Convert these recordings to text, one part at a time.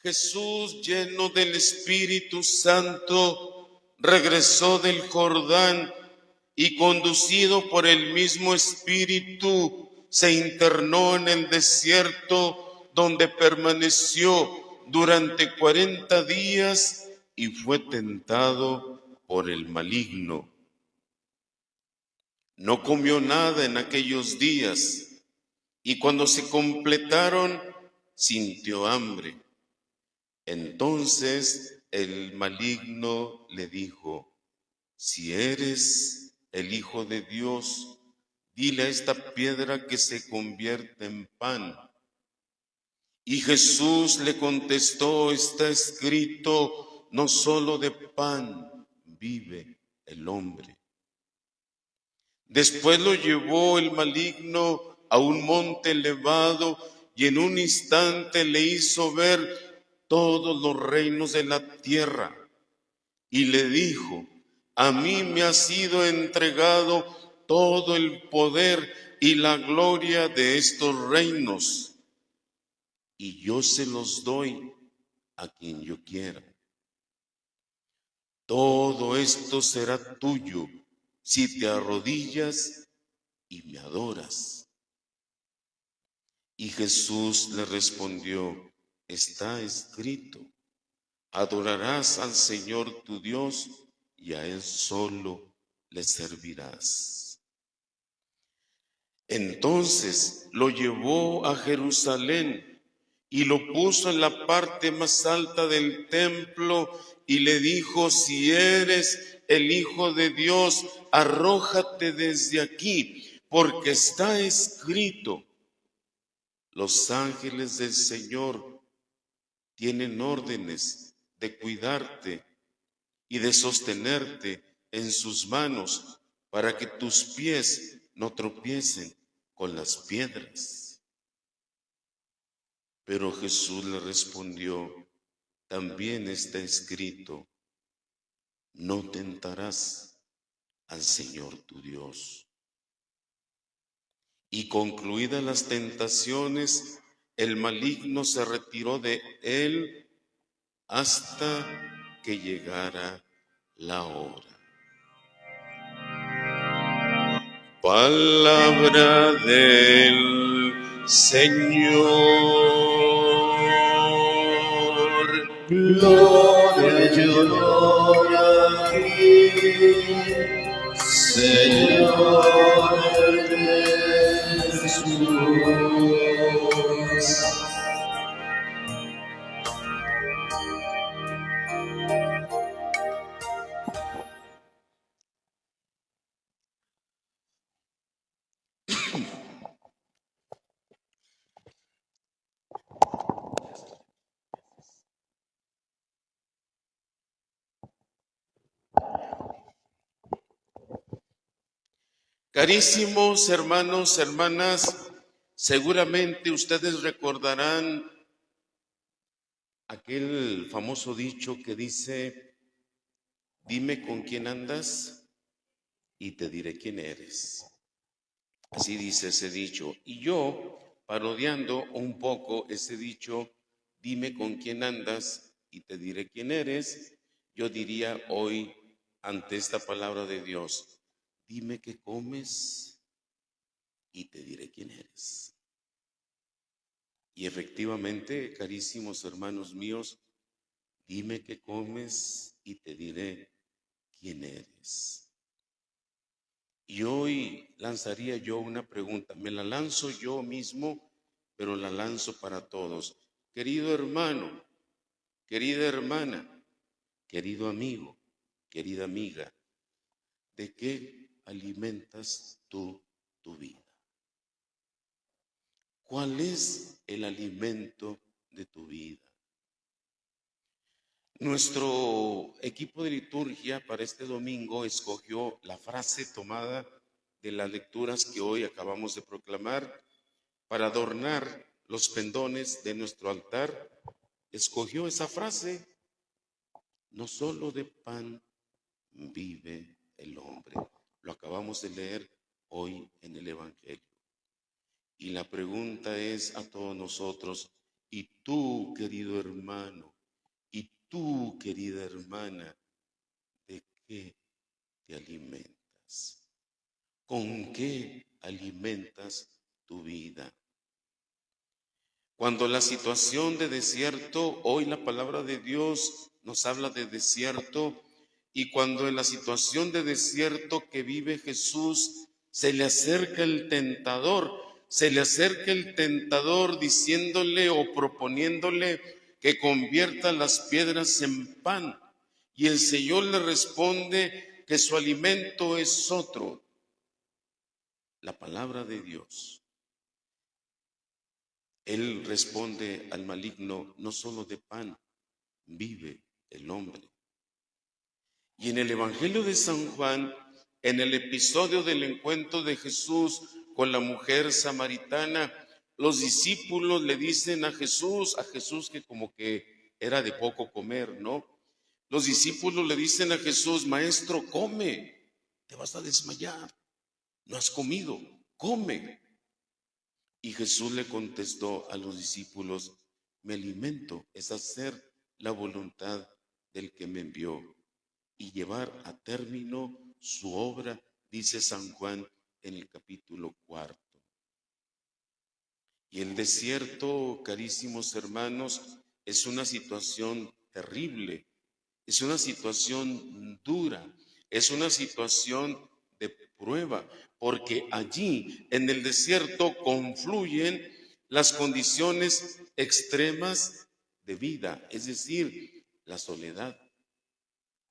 Jesús, lleno del Espíritu Santo, regresó del Jordán y, conducido por el mismo Espíritu, se internó en el desierto, donde permaneció durante 40 días y fue tentado por el maligno. No comió nada en aquellos días, y cuando se completaron, sintió hambre. Entonces el maligno le dijo: si eres el Hijo de Dios, dile a esta piedra que se convierta en pan. Y Jesús le contestó: está escrito, no solo de pan vive el hombre. Después lo llevó el maligno a un monte elevado y en un instante le hizo ver todos los reinos de la tierra. Y le dijo: a mí me ha sido entregado todo el poder y la gloria de estos reinos, y yo se los doy a quien yo quiera. Todo esto será tuyo si te arrodillas y me adoras. Y Jesús le respondió: está escrito, adorarás al Señor tu Dios y a Él solo le servirás. Entonces lo llevó a Jerusalén y lo puso en la parte más alta del templo y le dijo: si eres el Hijo de Dios, arrójate desde aquí, porque está escrito, los ángeles del Señor tienen órdenes de cuidarte y de sostenerte en sus manos para que tus pies no tropiecen con las piedras. Pero Jesús le respondió: también está escrito, no tentarás al Señor tu Dios. Y concluidas las tentaciones, el maligno se retiró de él hasta que llegara la hora. Palabra del Señor. Gloria y honor a ti, Señor Jesús. Carísimos hermanos, hermanas, seguramente ustedes recordarán aquel famoso dicho que dice: dime con quién andas y te diré quién eres. Así dice ese dicho. Y yo, parodiando un poco ese dicho, dime con quién andas y te diré quién eres, yo diría hoy, ante esta palabra de Dios: dime qué comes y te diré quién eres. Y efectivamente, carísimos hermanos míos, dime qué comes y te diré quién eres. Y hoy lanzaría yo una pregunta, me la lanzo yo mismo, pero la lanzo para todos. Querido hermano, querida hermana, querido amigo, querida amiga, ¿de qué alimentas tú tu vida? ¿Cuál es el alimento de tu vida? Nuestro equipo de liturgia para este domingo escogió la frase tomada de las lecturas que hoy acabamos de proclamar para adornar los pendones de nuestro altar. Escogió esa frase: no solo de pan vive el hombre. Lo acabamos de leer hoy en el Evangelio. Y la pregunta es a todos nosotros: Y tú, querido hermano, y tú, querida hermana, ¿de qué te alimentas? ¿Con qué alimentas tu vida? Cuando la situación de desierto, hoy la palabra de Dios nos habla de desierto, y cuando en la situación de desierto que vive Jesús se le acerca el tentador, diciéndole o proponiéndole que convierta las piedras en pan, y el Señor le responde que su alimento es otro, la palabra de Dios. Él responde al maligno: no solo de pan vive el hombre. Y en el Evangelio de San Juan, en el episodio del encuentro de Jesús con la mujer samaritana, los discípulos le dicen a Jesús que como que era de poco comer, ¿no? Los discípulos le dicen a Jesús: maestro, come, te vas a desmayar, no has comido, come. Y Jesús le contestó a los discípulos: mi alimento es hacer la voluntad del que me envió y llevar a término su obra, dice San Juan en el capítulo 4. Y el desierto, carísimos hermanos, es una situación terrible, es una situación dura, es una situación de prueba, porque allí en el desierto confluyen las condiciones extremas de vida, es decir, la soledad,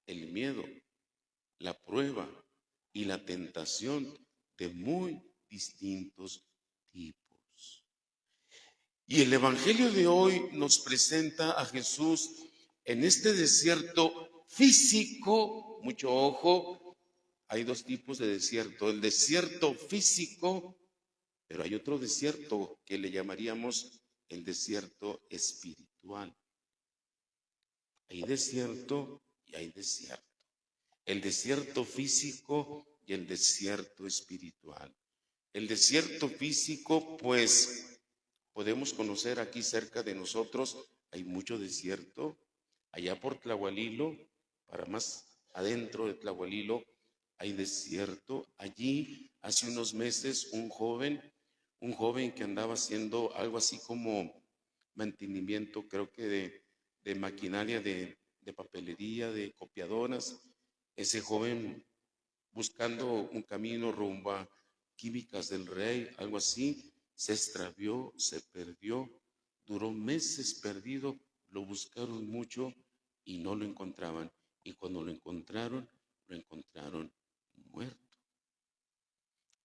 el miedo, la prueba y la tentación de muy distintos tipos. Y el Evangelio de hoy nos presenta a Jesús en este desierto físico. Mucho ojo, hay dos tipos de desierto: el desierto físico, pero hay otro desierto que le llamaríamos el desierto espiritual. Hay desierto y hay desierto. El desierto físico y el desierto espiritual. El desierto físico, pues podemos conocer aquí cerca de nosotros, hay mucho desierto. Allá por Tlahualilo, para más adentro de Tlahualilo, hay desierto. Allí hace unos meses un joven que andaba haciendo algo así como mantenimiento, creo que de maquinaria de papelería, de copiadoras. Ese joven, buscando un camino rumbo a Químicas del Rey, algo así, se extravió, se perdió, duró meses perdido, lo buscaron mucho y no lo encontraban. Y cuando lo encontraron muerto.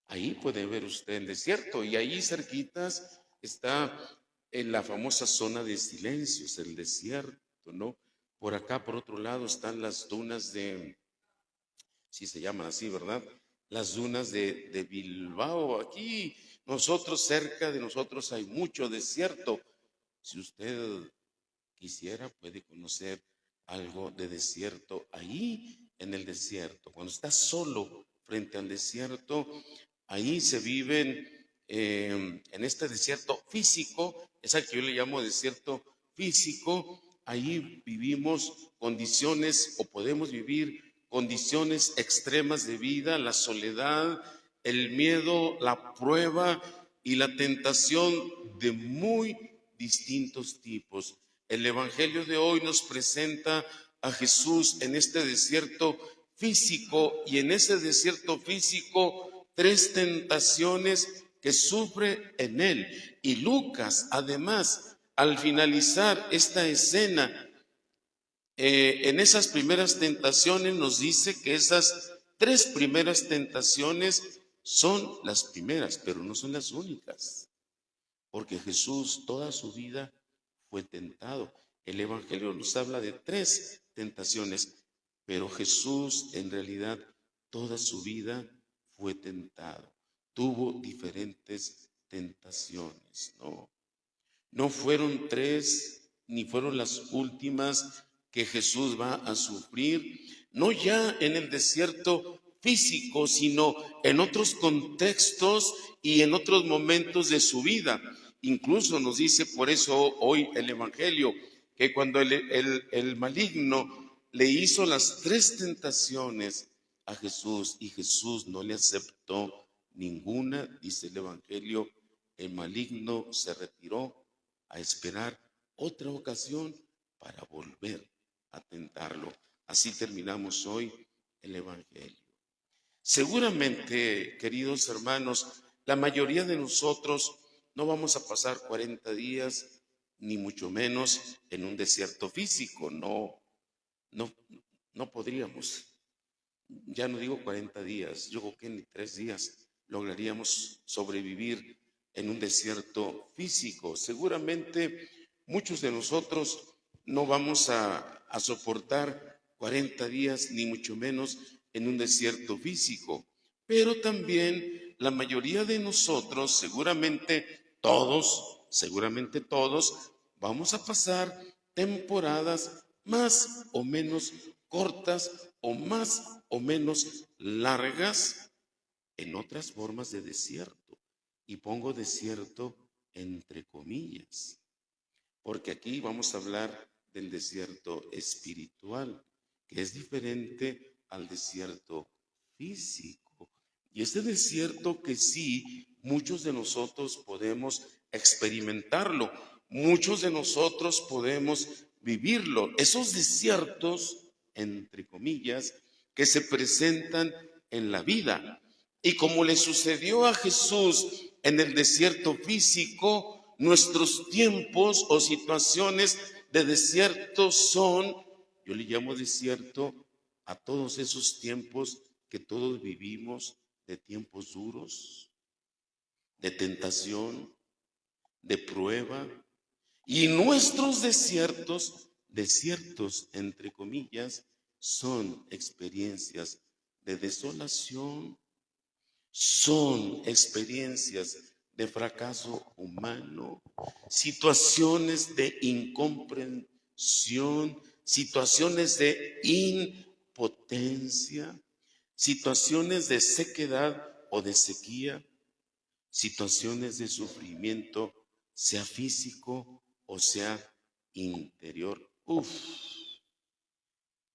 Ahí puede ver usted el desierto, y ahí cerquitas está en la famosa zona de silencios, el desierto, ¿no? Por acá, por otro lado, están las dunas de, sí se llaman así, ¿verdad? Las dunas de Bilbao. Aquí nosotros, cerca de nosotros, hay mucho desierto. Si usted quisiera, puede conocer algo de desierto ahí en el desierto. Cuando está solo frente al desierto, ahí se viven en este desierto físico, es al que yo le llamo desierto físico. Ahí vivimos condiciones, o podemos vivir condiciones extremas de vida: la soledad, el miedo, la prueba y la tentación de muy distintos tipos. El Evangelio de hoy nos presenta a Jesús en este desierto físico, y en ese desierto físico tres tentaciones que sufre en él. Y Lucas, además, al finalizar esta escena, en esas primeras tentaciones nos dice que esas tres primeras tentaciones son las primeras, pero no son las únicas, porque Jesús toda su vida fue tentado. El Evangelio nos habla de tres tentaciones, pero Jesús en realidad toda su vida fue tentado. Tuvo diferentes tentaciones, no fueron tres, ni fueron las últimas que Jesús va a sufrir, no ya en el desierto físico, sino en otros contextos y en otros momentos de su vida. Incluso nos dice por eso hoy el Evangelio, que cuando el maligno le hizo las tres tentaciones a Jesús y Jesús no le aceptó ninguna, dice el Evangelio, el maligno se retiró a esperar otra ocasión para volver a tentarlo. Así terminamos hoy el Evangelio. Seguramente, queridos hermanos, la mayoría de nosotros no vamos a pasar 40 días, ni mucho menos en un desierto físico. No, no podríamos. Ya no digo 40 días, yo creo que ni 3 días lograríamos sobrevivir en un desierto físico. Seguramente muchos de nosotros no vamos a soportar 40 días, ni mucho menos en un desierto físico. Pero también la mayoría de nosotros, seguramente todos, vamos a pasar temporadas más o menos cortas o más o menos largas en otras formas de desierto. Y pongo desierto entre comillas, porque aquí vamos a hablar del desierto espiritual, que es diferente al desierto físico. Y este desierto que sí, muchos de nosotros podemos experimentarlo, muchos de nosotros podemos vivirlo. Esos desiertos, entre comillas, que se presentan en la vida. Y como le sucedió a Jesús en el desierto físico, nuestros tiempos o situaciones de desierto son, yo le llamo desierto a todos esos tiempos que todos vivimos, de tiempos duros, de tentación, de prueba. Y nuestros desiertos entre comillas, son experiencias de desolación, son experiencias de fracaso humano, situaciones de incomprensión, situaciones de impotencia, situaciones de sequedad o de sequía, situaciones de sufrimiento, sea físico o sea interior.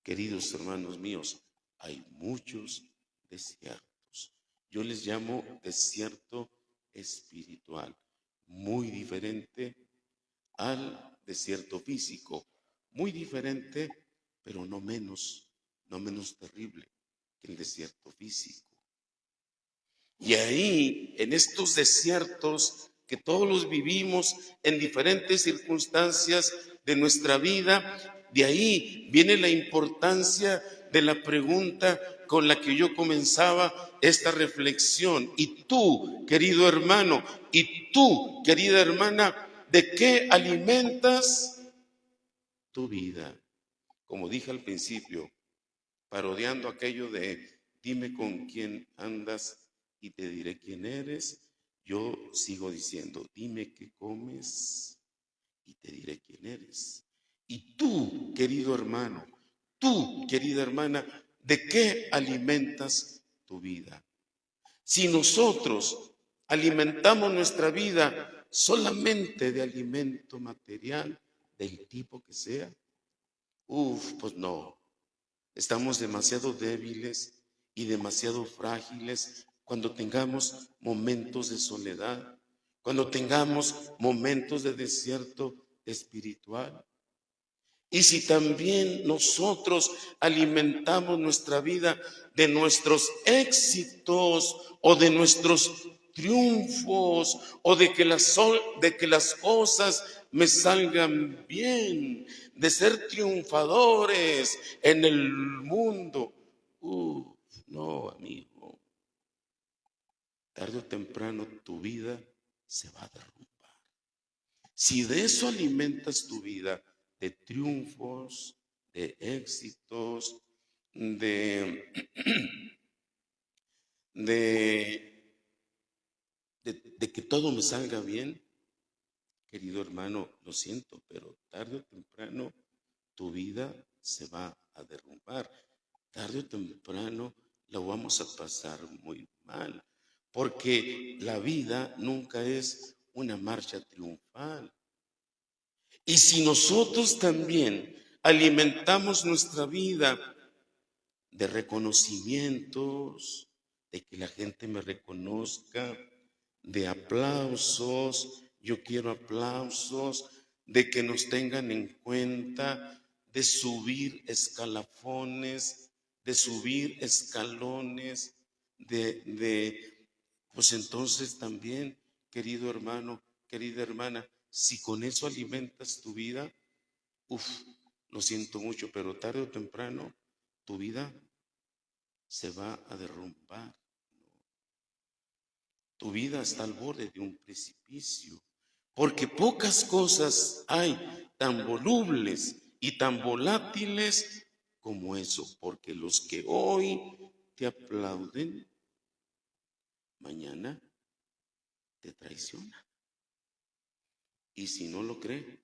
Queridos hermanos míos, hay muchos desiertos. Yo les llamo desierto espiritual, muy diferente al desierto físico, muy diferente, pero no menos terrible que el desierto físico. Y ahí, en estos desiertos que todos los vivimos en diferentes circunstancias de nuestra vida, de ahí viene la importancia de la pregunta con la que yo comenzaba esta reflexión. Y tú, querido hermano, y tú, querida hermana, ¿de qué alimentas tu vida? Como dije al principio, parodiando aquello de dime con quién andas y te diré quién eres, yo sigo diciendo, dime qué comes y te diré quién eres. Y tú, querido hermano, tú, querida hermana, ¿de qué alimentas tu vida? Si nosotros alimentamos nuestra vida solamente de alimento material, del tipo que sea, pues no. Estamos demasiado débiles y demasiado frágiles cuando tengamos momentos de soledad, cuando tengamos momentos de desierto espiritual. Y si también nosotros alimentamos nuestra vida de nuestros éxitos o de nuestros triunfos o de que las cosas me salgan bien, de ser triunfadores en el mundo. No, amigo. Tarde o temprano tu vida se va a derrumbar. Si de eso alimentas tu vida, de triunfos, de éxitos, de que todo me salga bien, querido hermano, lo siento, pero tarde o temprano tu vida se va a derrumbar. Tarde o temprano lo vamos a pasar muy mal, porque la vida nunca es una marcha triunfal. Y si nosotros también alimentamos nuestra vida de reconocimientos, de que la gente me reconozca, de aplausos, yo quiero aplausos, de que nos tengan en cuenta, de subir escalafones, de subir escalones, pues entonces también, querido hermano, querida hermana, si con eso alimentas tu vida, lo siento mucho, pero tarde o temprano tu vida se va a derrumbar. Tu vida está al borde de un precipicio, porque pocas cosas hay tan volubles y tan volátiles como eso, porque los que hoy te aplauden, mañana te traicionan. Y si no lo cree,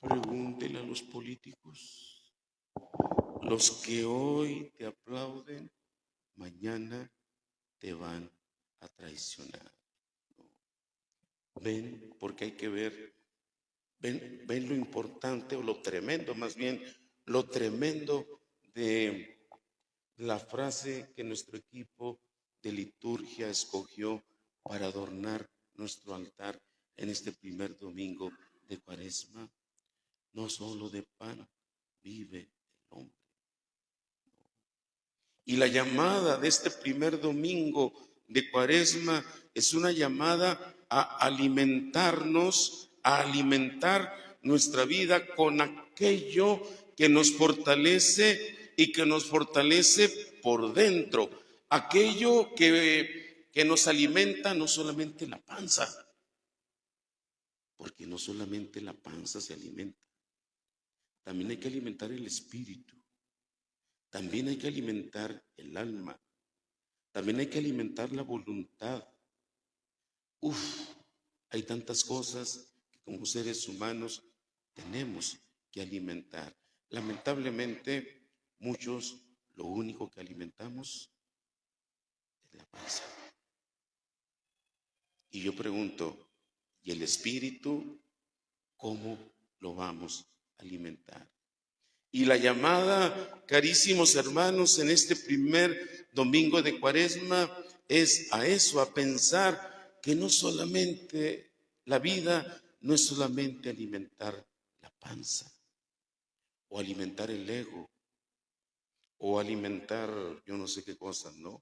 pregúntele a los políticos. Los que hoy te aplauden, mañana te van a traicionar. Ven, porque hay que ver, ven lo importante o lo tremendo, más bien, lo tremendo de la frase que nuestro equipo de liturgia escogió para adornar nuestro altar en este primer domingo de Cuaresma. No solo de pan vive el hombre. Y la llamada de este primer domingo de Cuaresma es una llamada a alimentarnos, a alimentar nuestra vida con aquello que nos fortalece y que nos fortalece por dentro, aquello que nos alimenta no solamente la panza, porque no solamente la panza se alimenta, también hay que alimentar el espíritu. También hay que alimentar el alma. También hay que alimentar la voluntad. Hay tantas cosas que como seres humanos tenemos que alimentar. Lamentablemente, muchos lo único que alimentamos es la panza. Y yo pregunto, ¿y el espíritu cómo lo vamos a alimentar? Y la llamada, carísimos hermanos, en este primer domingo de Cuaresma es a eso, a pensar que no solamente la vida, no es solamente alimentar la panza, o alimentar el ego, o alimentar yo no sé qué cosas, ¿no?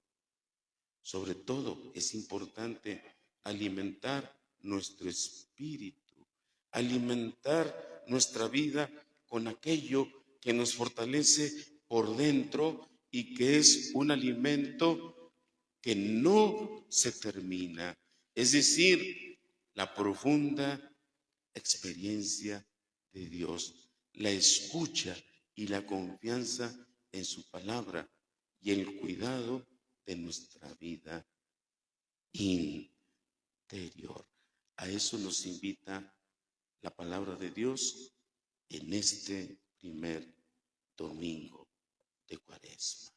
Sobre todo es importante alimentar nuestro espíritu, alimentar nuestra vida con aquello que nos fortalece por dentro y que es un alimento que no se termina. Es decir, la profunda experiencia de Dios, la escucha y la confianza en su palabra y el cuidado de nuestra vida interior. A eso nos invita la palabra de Dios en este primer domingo de Cuaresma.